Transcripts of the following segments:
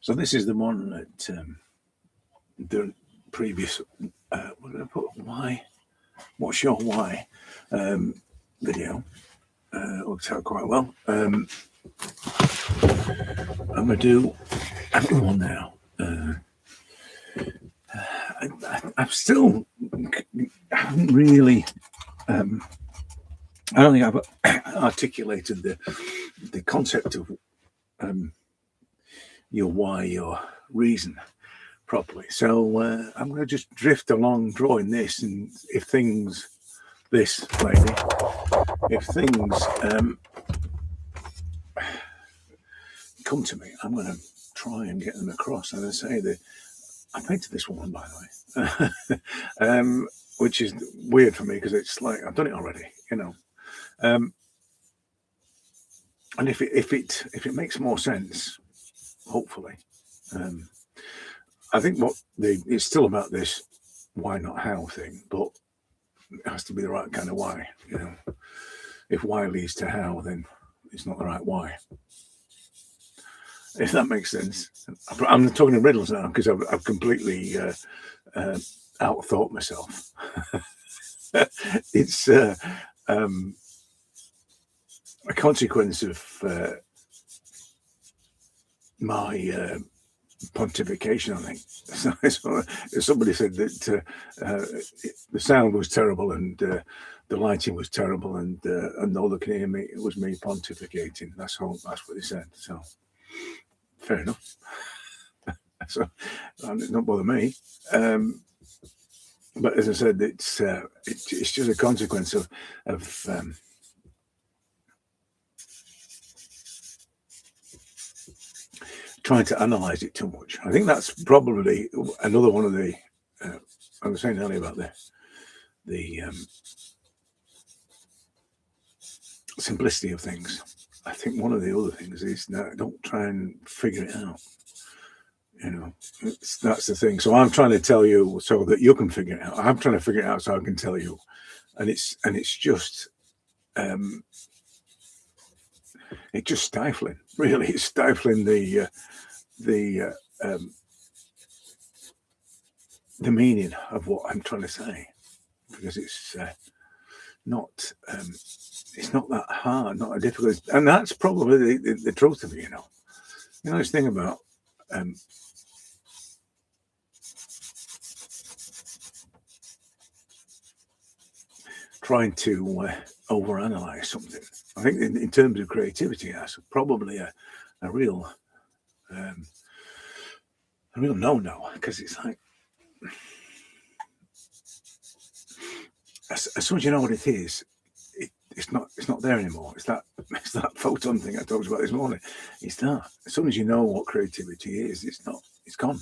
So this is the one that the previous, we're going to put why, what's your why video. Worked out quite well. I'm going to do everyone now. I still haven't really, I don't think I've articulated the concept of your why, your reason properly. So I'm going to just drift along drawing this, and if things, this lady, if things come to me, I'm going to try and get them across. And I say that I painted this one, by the way, which is weird for me because it's like I've done it already, you know. And if it makes more sense, hopefully, I think it's still about this why not how thing, but it has to be the right kind of why, you know. If why leads to how, then it's not the right why. If that makes sense. I'm talking in riddles now because I've completely outthought myself. It's a consequence of my pontification, I think. So somebody said that the sound was terrible and the lighting was terrible, and all they could hear me, it was me pontificating. That's what they said. So fair enough. So it don't bother me. But as I said, it's just a consequence of trying to analyze it too much. I think that's probably another one of the I was saying earlier about the simplicity of things. I think one of the other things is don't try and figure it out. You know, that's the thing. So I'm trying to tell you so that you can figure it out. I'm trying to figure it out so I can tell you, and it's just it's just stifling. Really, it's stifling the meaning of what I'm trying to say, because it's not that hard, not a difficult, and that's probably the truth of it. You know, this thing about trying to overanalyze something. I think in terms of creativity, that's probably a real no-no, because it's like as soon as you know what it is, it's not there anymore. It's that photon thing I talked about this morning. It's that as soon as you know what creativity is, it's gone.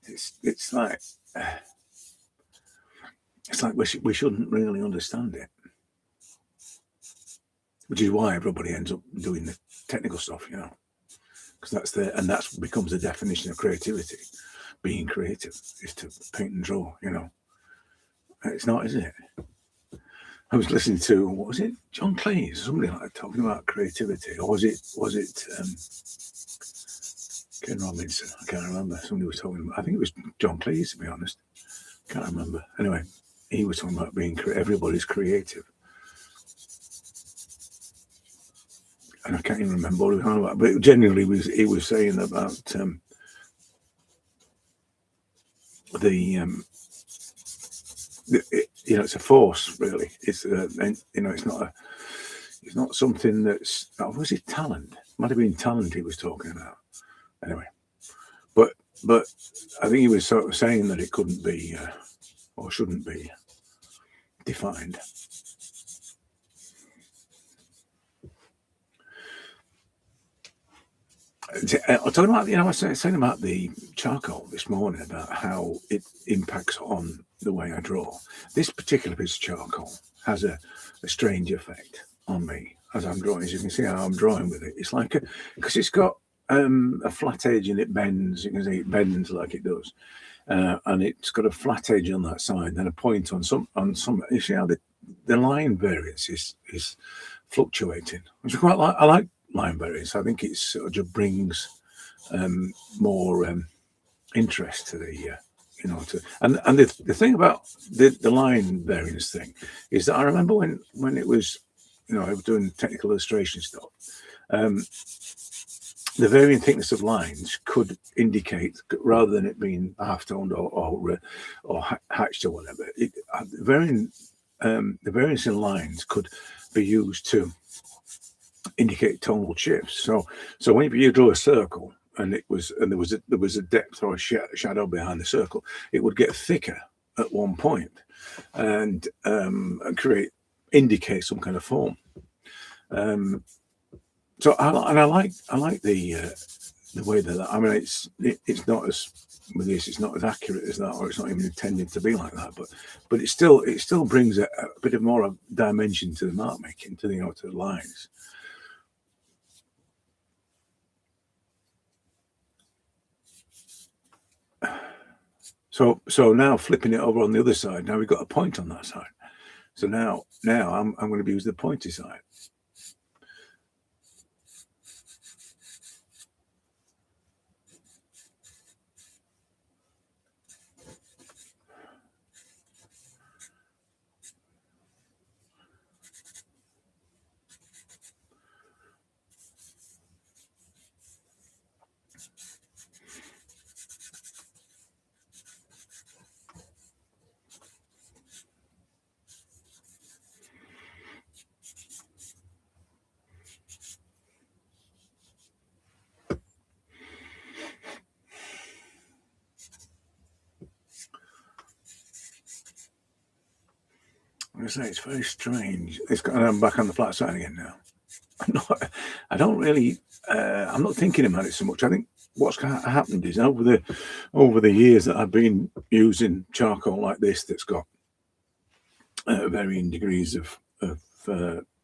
It's like we shouldn't really understand it, which is why everybody ends up doing the technical stuff, you know, because that becomes the definition of creativity. Being creative is to paint and draw, you know. It's not, is it? I was listening to, what was it, John Cleese, somebody like that, talking about creativity, or was it Ken Robinson? I can't remember. Somebody was talking about, I think it was John Cleese, to be honest. Can't remember. Anyway, he was talking about being everybody's creative. And I can't even remember what he was talking about. But generally, he was saying about it's a force, really. It's it's not something that's. Oh, was it talent? Might have been talent he was talking about. Anyway, but I think he was sort of saying that it couldn't be or shouldn't be defined. I'm talking about, I was saying about the charcoal this morning, about how it impacts on the way I draw. This particular piece of charcoal has a strange effect on me as I'm drawing. As you can see how I'm drawing with it. It's like because it's got a flat edge and it bends. You can see it bends like it does, and it's got a flat edge on that side, then a point on some. You see how the line variance is fluctuating, which I quite like. I like line variance. I think it sort of just brings more interest to the and the thing about the line variance thing is that I remember when it was, I was doing technical illustration stuff, the varying thickness of lines could indicate, rather than it being half-toned or hatched or whatever, the variance in lines could be used to indicate tonal shifts. So when you draw a circle and there was a depth or a shadow behind the circle, it would get thicker at one point and indicate some kind of form. So I like the way that, I mean, it's not as with this, it's not as accurate as that, or it's not even intended to be like that, but it still brings a bit of more dimension to the mark making, to the to the lines. So now flipping it over on the other side, now we've got a point on that side. So now I'm going to use the pointy side. I say it's very strange. I'm back on the flat side again now. I'm not thinking about it so much. I think what's happened is over the years that I've been using charcoal like this, that's got varying degrees of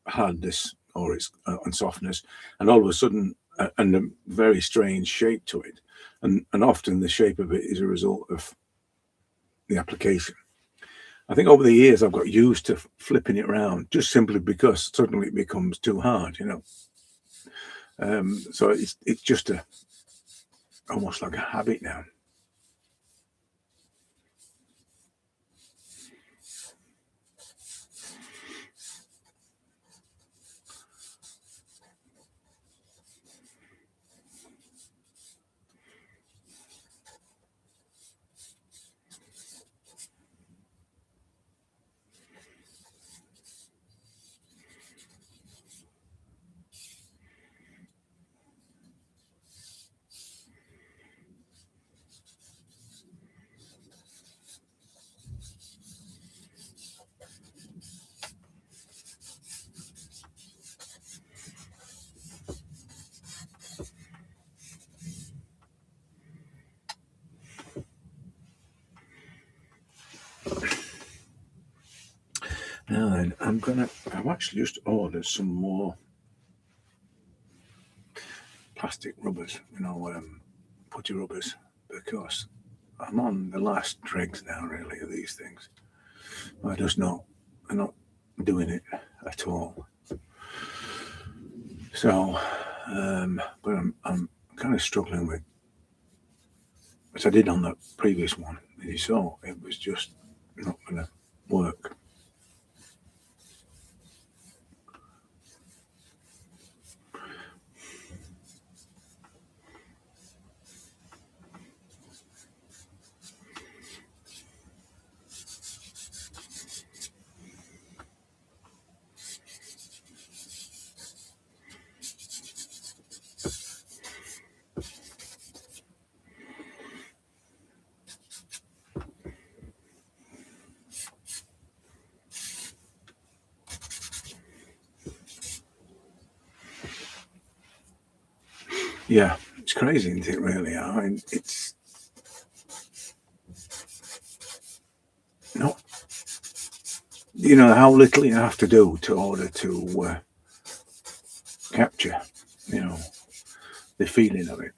hardness and softness, and all of a sudden and a very strange shape to it, and often the shape of it is a result of the application. I think over the years I've got used to flipping it around, just simply because suddenly it becomes too hard, So it's just almost like a habit now. Now then, I've actually just ordered some more plastic rubbers, putty rubbers, because I'm on the last dregs now, really, of these things. I'm not doing it at all. So, but I'm kind of struggling with, as I did on the previous one, as you saw, it was just not going to work. Yeah, it's crazy, isn't it, really? I mean, it's not, how little you have to do to order to capture, the feeling of it.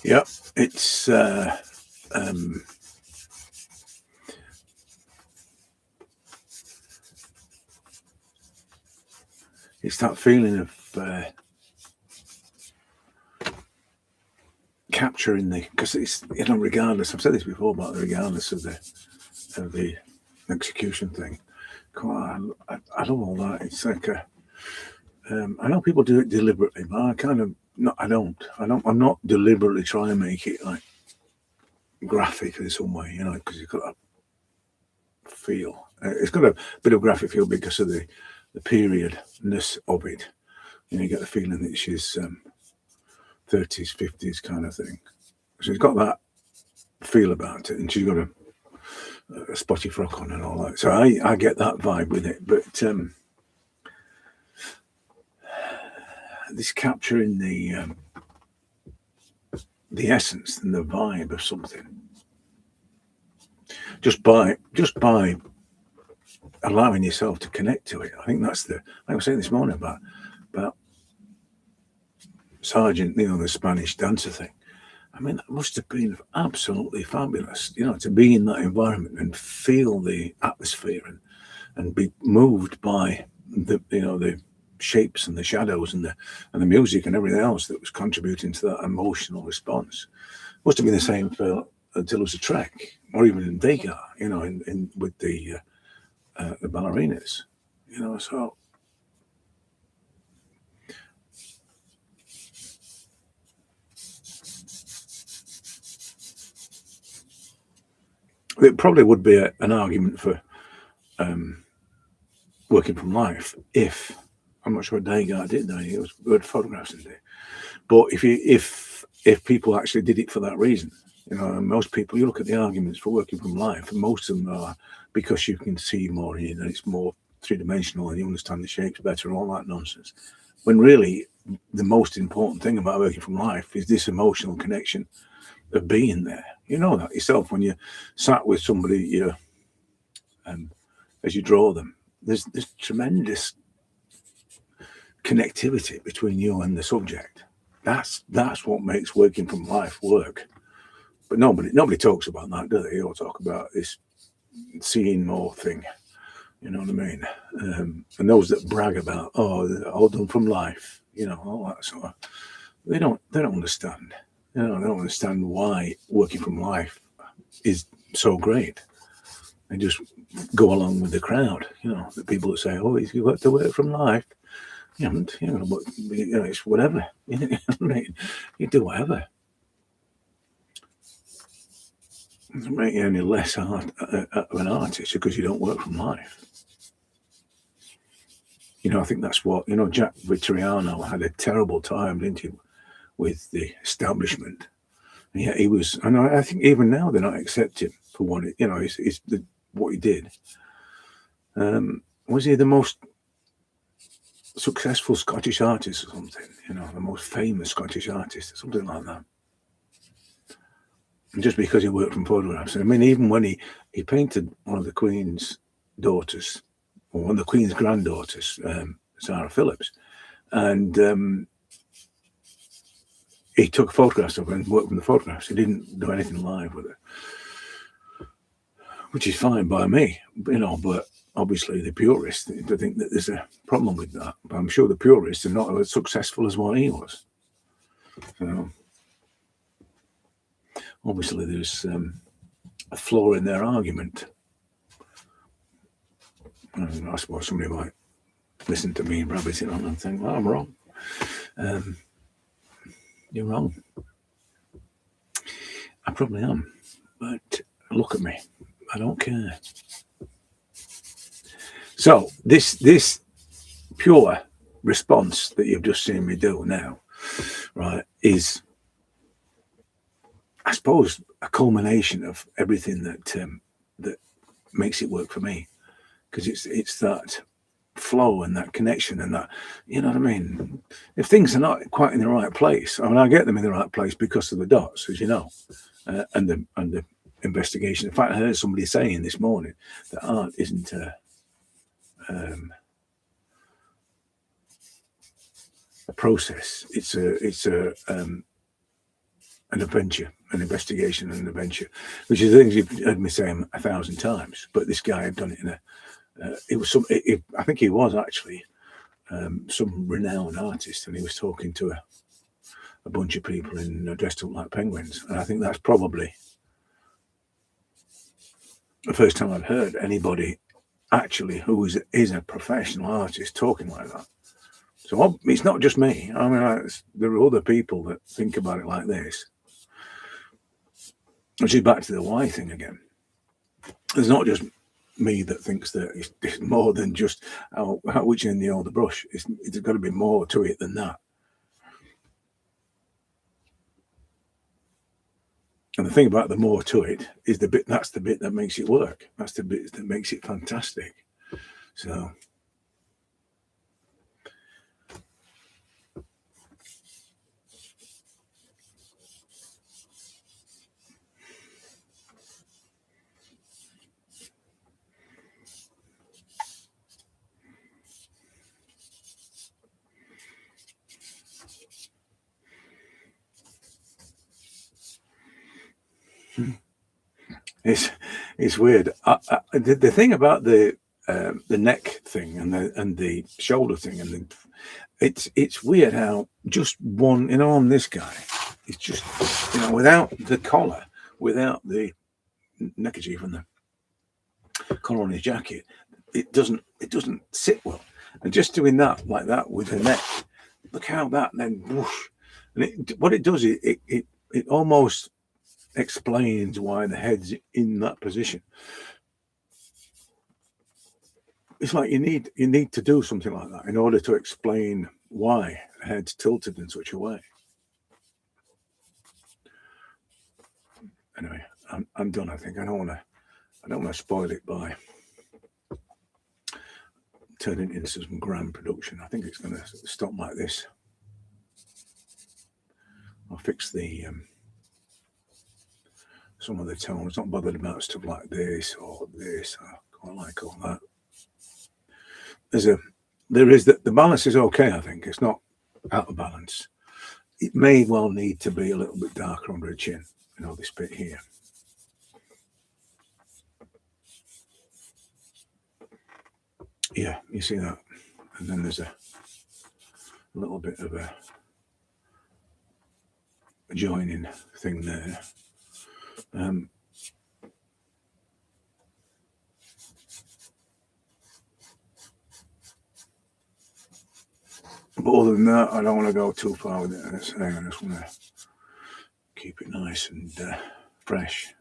Yeah, it's that feeling of capturing because it's regardless. I've said this before about regardless of the execution thing. I love all that. It's like I know people do it deliberately, but I kind of I'm not deliberately trying to make it like graphic in some way, because it's got that feel. It's got a bit of graphic feel because of the periodness of it. You get the feeling that she's 30s, 50s kind of thing. So she's got that feel about it, and she's got a spotty frock on and all that. So I get that vibe with it. But this capturing the essence and the vibe of something just by allowing yourself to connect to it. I think that's like I was saying this morning about Sergeant, the Spanish dancer thing. I mean, that must have been absolutely fabulous, to be in that environment and feel the atmosphere and be moved by the shapes and the shadows and the music and everything else that was contributing to that emotional response. Must have been the same for Toulouse-Lautrec, or even in Degas, in with the ballerinas, so. It probably would be an argument for working from life if I'm not sure Degas did that. It was good photographs in there. But if people actually did it for that reason, most people, you look at the arguments for working from life, and most of them are because you can see more in, and it's more three-dimensional, and you understand the shapes better, and all that nonsense. When really the most important thing about working from life is this emotional connection of being there. You know that yourself when you sat with somebody, as you draw them. There's tremendous connectivity between you and the subject. That's what makes working from life work. But nobody talks about that, do they? They all talk about this seeing more thing. You know what I mean? And those that brag about, all done from life, all that sort of, they don't understand. They don't understand why working from life is so great. They just go along with the crowd. The people that say, you've got to work from life. You haven't, but it's whatever. You do whatever. It doesn't make you any less of an artist because you don't work from life. I think that's what, Jack Vittoriano had a terrible time, didn't he, with the establishment. And yet he was, and I think even now they're not accepting for what what he did. Was he the most successful Scottish artist or something? The most famous Scottish artist or something like that. And just because he worked from photographs. I mean, even when he painted one of the Queen's daughters, or one of the Queen's granddaughters, Sarah Phillips, and he took photographs of her and worked from the photographs. He didn't do anything live with her, which is fine by me, but obviously the purists think that there's a problem with that. But I'm sure the purists are not as successful as what he was. So obviously there's a flaw in their argument. I suppose somebody might listen to me rabbiting on and think, well, I'm wrong. You're wrong. I probably am. But look at me. I don't care. So this pure response that you've just seen me do now, right, is, I suppose, a culmination of everything that makes it work for me, because it's that flow and that connection and that, you know what I mean? If things are not quite in the right place, I get them in the right place because of the dots, as you know, and the investigation. In fact, I heard somebody saying this morning that art isn't a process. It's a an adventure, an investigation and an adventure, which is the things you've heard me say 1,000 times. But this guy had done it in a, it was some, I think he was actually some renowned artist, and he was talking to a bunch of people dressed up like penguins. And I think that's probably the first time I've heard anybody actually who is a professional artist talking like that. So it's not just me. I mean, there are other people that think about it like this. Which is back to the why thing again. It's not just me that thinks that it's more than just which end you hold the brush. It's got to be more to it than that. And the thing about the more to it is that's the bit that makes it work. That's the bit that makes it fantastic. So it's weird. The thing about the neck thing and the shoulder thing and it's weird how just one, on this guy, it's just without the collar, without the neckerchief and the collar on his jacket, it doesn't sit well. And just doing that like that with the neck, look how that then whoosh, and what it does is it almost explains why the head's in that position. It's like you need to do something like that in order to explain why the head's tilted in such a way. Anyway, I'm done. I think I don't want to spoil it by turning it into some grand production. I think it's going to stop like this. I'll fix the some of the tones. Not bothered about stuff like this or this. I quite like all that. There is the balance is okay. I think it's not out of balance. It may well need to be a little bit darker under the chin. This bit here. Yeah, you see that, and then there's a little bit of a joining thing there. But other than that, I don't want to go too far with it. I just want to keep it nice and fresh.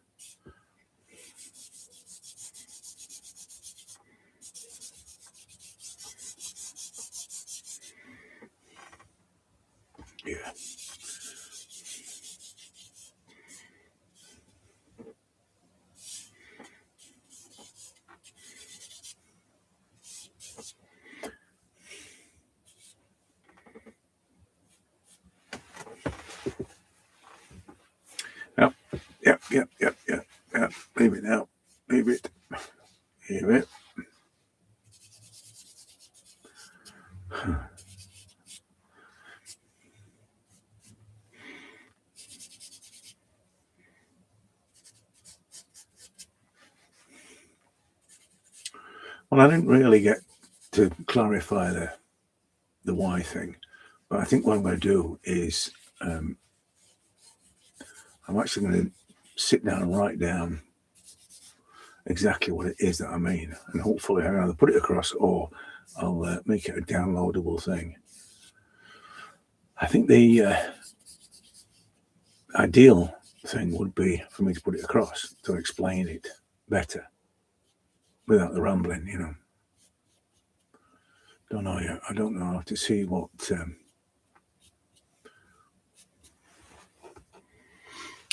Yeah. Yep. Leave it now. Leave it. Leave it. Well, I didn't really get to clarify the why thing, but I think what I'm going to do is I'm actually going to sit down and write down exactly what it is that I mean, and hopefully I'll either put it across or I'll make it a downloadable thing. I think the ideal thing would be for me to put it across to explain it better without the rambling, Don't know yet. I don't know. I have to see what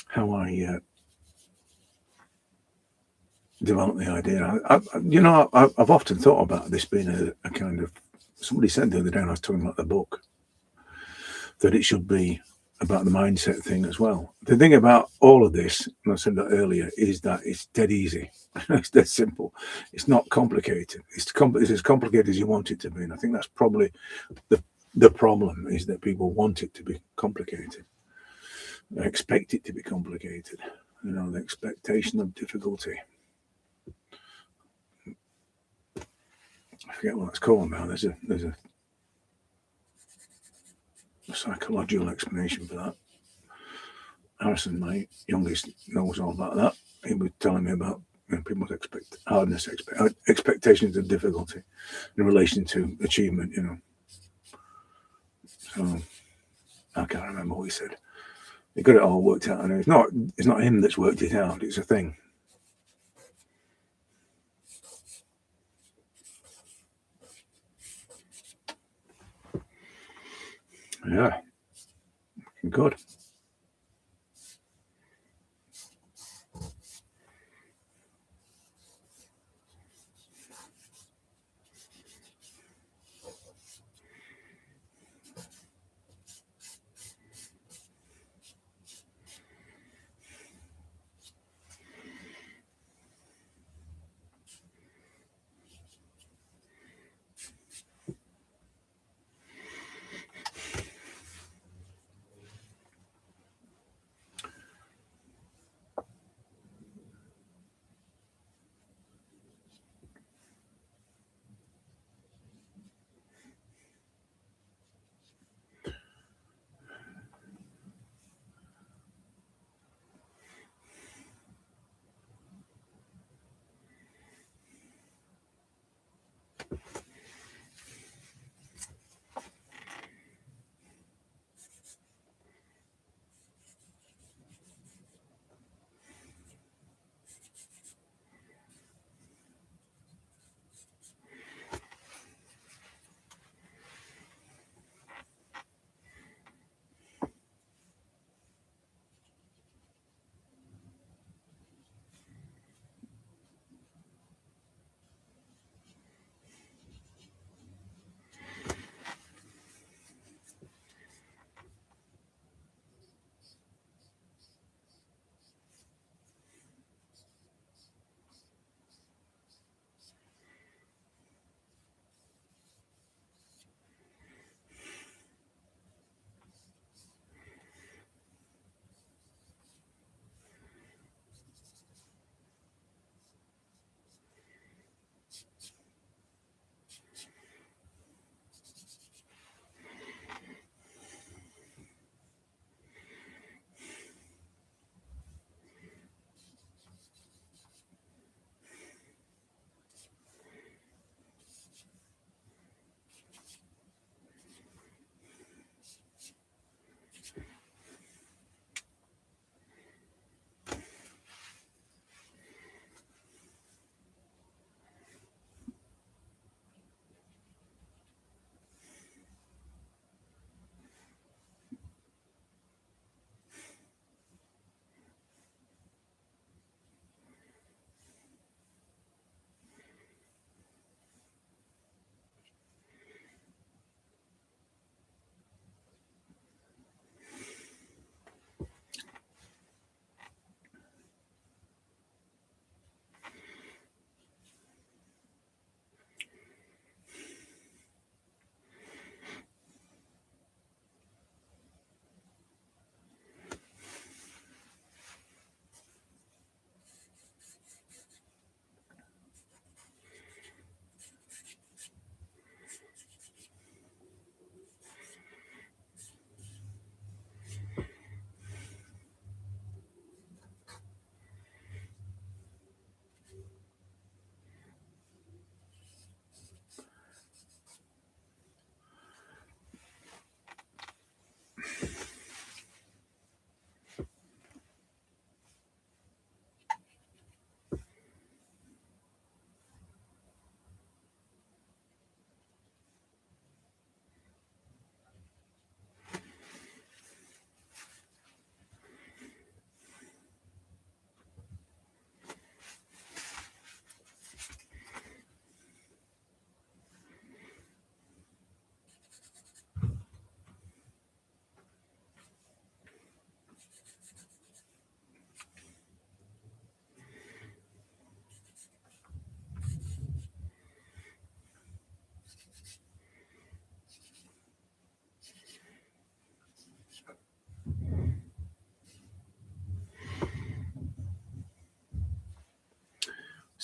how I develop the idea. I've often thought about this being a kind of, somebody said the other day when I was talking about the book that it should be about the mindset thing as well. The thing about all of this, and I said that earlier, is that it's dead easy. It's dead simple. It's not complicated. It's as complicated as you want it to be. And I think that's probably the problem, is that people want it to be complicated. I expect it to be complicated. You know, the expectation of difficulty. I forget what it's called now. There's a psychological explanation for that. Harrison, my youngest, knows all about that. He was telling me about people's expectations of difficulty in relation to achievement. You know, so I can't remember what he said. He got it all worked out, and it's not him that's worked it out. It's a thing. Yeah, good.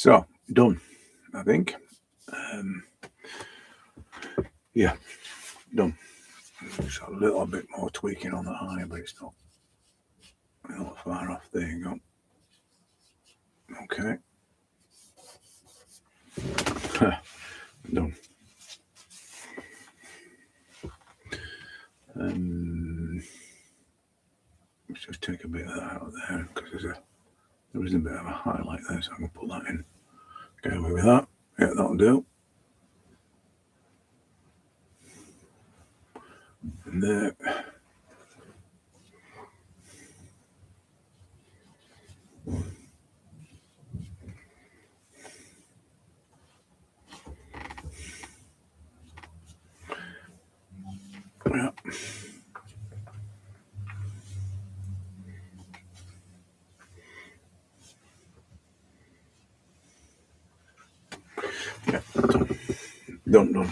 So, done, I think. Yeah, done. Just a little bit more tweaking on the high, but it's not far off. There you go. Okay. Done. Let's just take a bit of that out of there because there is a bit of a highlight there, so I can put that in. Get away with that. Yeah, that'll do. And there. Yeah. Yeah, done. Done.